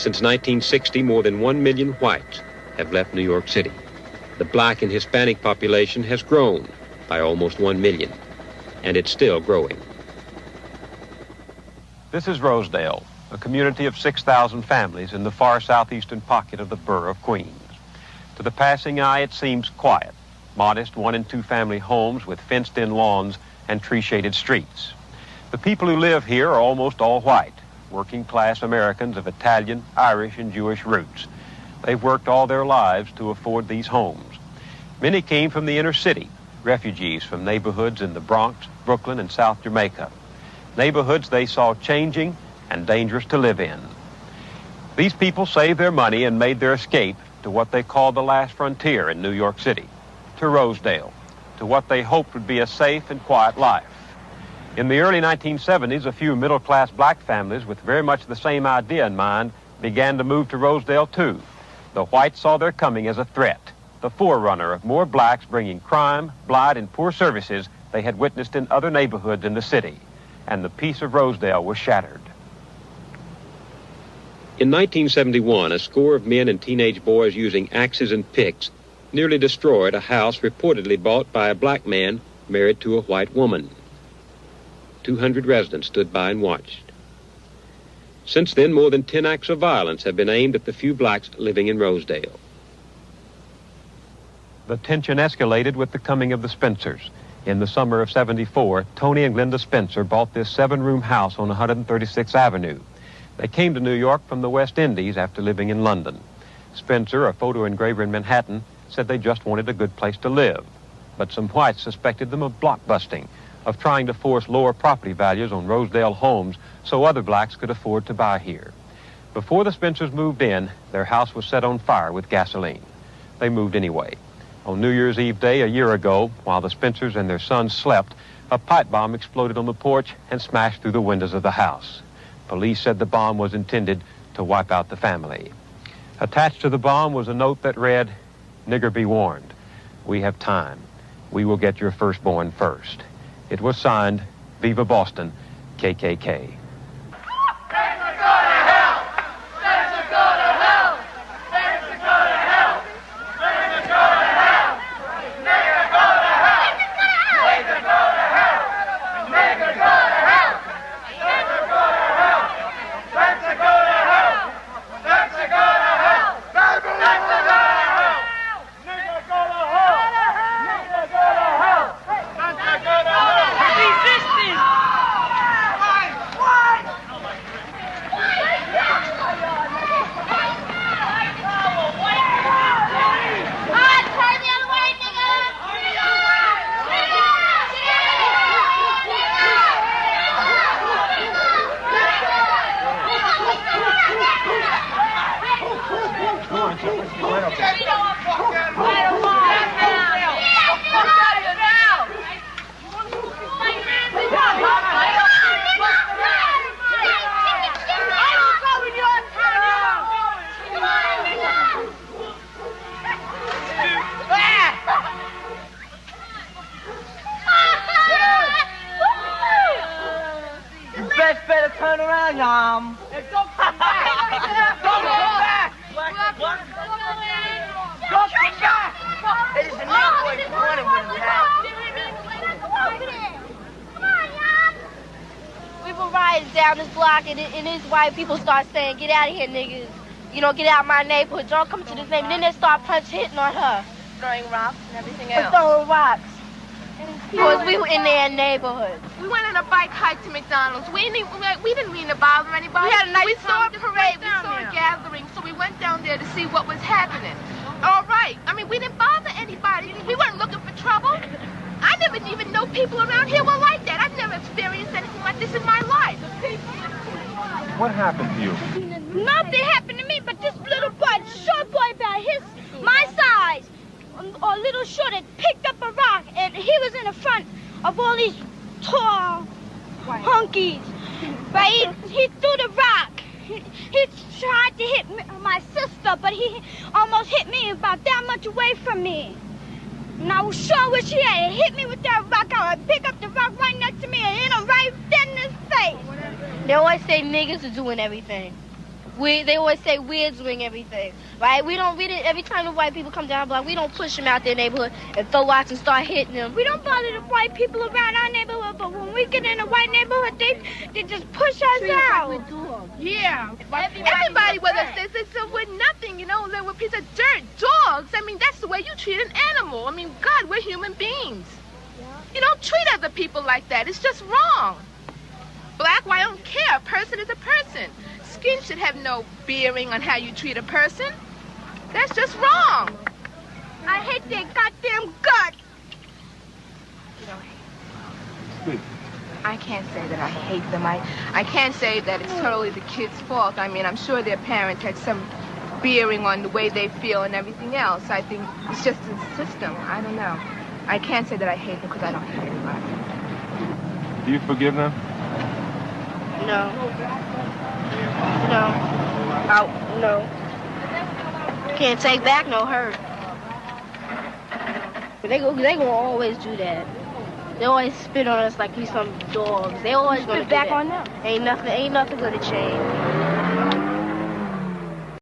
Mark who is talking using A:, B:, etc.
A: Since 1960, more than 1 million whites have left New York City. The black and Hispanic population has grown by almost 1 million, and it's still growing.
B: This is Rosedale, a community of 6,000 families in the far southeastern pocket of the borough of Queens. To the passing eye, it seems quiet. Modest 1- and 2-family homes with fenced-in lawns and tree-shaded streets. The people who live here are almost all white, working-class Americans of Italian, Irish, and Jewish roots. They've worked all their lives to afford these homes. Many came from the inner city, refugees from neighborhoods in the Bronx, Brooklyn, and South Jamaica. Neighborhoods they saw changing and dangerous to live in. These people saved their money and made their escape to what they called the last frontier in New York City, to Rosedale, to what they hoped would be a safe and quiet life. In the early 1970s, a few middle-class black families with very much the same idea in mind began to move to Rosedale too. The whites saw their coming as a threat, the forerunner of more blacks bringing crime, blight, and poor services they had witnessed in other neighborhoods in the city. And the peace of Rosedale was shattered.
A: In 1971, a score of men and teenage boys using axes and picks nearly destroyed a house reportedly bought by a black man married to a white woman. 200 residents stood by and watched. Since then, more than 10 acts of violence have been aimed at the few blacks living in Rosedale.
B: The tension escalated with the coming of the Spencers. In the summer of '74, Tony and Glenda Spencer bought this 7-room house on 136th Avenue. They came to New York from the West Indies after living in London. Spencer, a photo engraver in Manhattan, said they just wanted a good place to live. But some whites suspected them of blockbusting, of trying to force lower property values on Rosedale homes so other blacks could afford to buy here. Before the Spencers moved in, their house was set on fire with gasoline. They moved anyway. On New Year's Eve day a year ago, while the Spencers and their sons slept, a pipe bomb exploded on the porch and smashed through the windows of the house. Police said the bomb was intended to wipe out the family. Attached to the bomb was a note that read, "Nigger, be warned. We have time. We will get your firstborn first." It was signed, "Viva Boston, KKK."
C: Better turn around, Yum. Don't come back. Don't come back. Don't come back. It is a new boy running with him now.
D: Come on, Yum. We were riding down this block, and these white people start saying, "Get out of here, niggas. You know, get out of my neighborhood. Don't come to this neighborhood." And then they start hitting on her.
E: Throwing rocks and everything else.
D: Throwing rocks. Because we were in their neighborhood.
E: We went on a bike hike to McDonald's. We didn't mean to bother anybody.
D: We had a nice
E: We saw a
D: time
E: parade, we saw a gathering, so we went down there to see what was happening. All right. I mean, we didn't bother anybody. We weren't looking for trouble. I never even know people around here were like that. I've never experienced anything like this in my life.
B: What happened to you?
D: Nothing happened to me, but this little boy, short boy about my size, or little short, had picked up a rock, and he was in the front of all these tall hunkies. But he threw the rock. He tried to hit my sister, but he almost hit me about that much away from me. And I was sure wish he had hit me with that rock. I would pick up the rock right next to me and hit him right dead in his face. They always say niggas are doing everything.
F: They always say weirds ring everything, right? We didn't, every time the white people come down the block, we don't push them out their neighborhood and throw rocks and start hitting them.
D: We don't bother the white people around our neighborhood, but when we get in a white neighborhood, they just push us out.
E: Yeah. Everybody with us, we're nothing, you know, we're a piece of dirt. Dogs, I mean, that's the way you treat an animal. I mean, God, we're human beings. Yeah. You don't treat other people like that. It's just wrong. Black, white, I don't care. A person is a person. Skin should have no bearing on how you treat a person. That's just wrong.
D: I hate their goddamn guts.
E: You don't hate them. I can't say that I hate them. I can't say that it's totally the kids' fault. I mean, I'm sure their parents had some bearing on the way they feel and everything else. I think it's just the system. I don't know. I can't say that I hate them because I don't hate anybody.
G: Do you forgive them?
F: No. Can't take back no hurt. But they gonna always do that. They always spit on us like we some dogs. They always gonna
D: spit back
F: do that.
D: on them.
F: Ain't nothing gonna change.